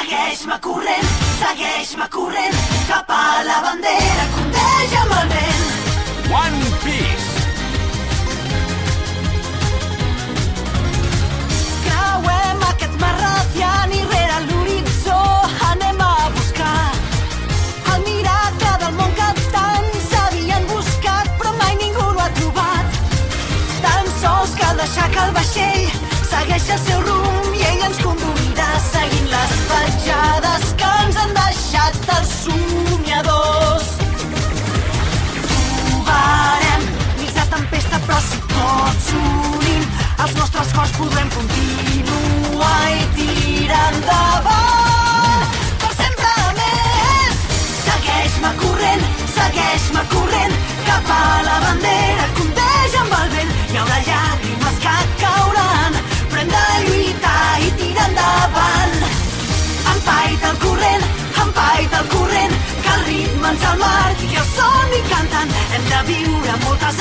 Segueix-me corrent, cap a la bandera que ondeja amb el vent. One Piece. Creuem aquest mar radiant i rere l'horitzó anem a buscar el miracle del món que tants havien buscat però mai ningú no ha trobat. Tan sols cal deixar que el vaixell segueixi el seu rumb i ell ens conduirà seguint les petjades que ens han deixat els somiadors. Trobarem nits de tempesta però si tots s'unim els nostres cors podrem continuar i tirar endavant per sempre més. Segueix-me corrent cap a la bandera que ondeja amb el vent. Hi haurà llàgrimes que cauran però hem de lluitar i tirar endavant. Empaita el corrent, que el ritme ens el marqui i el somni cantant. Hem de viure moltes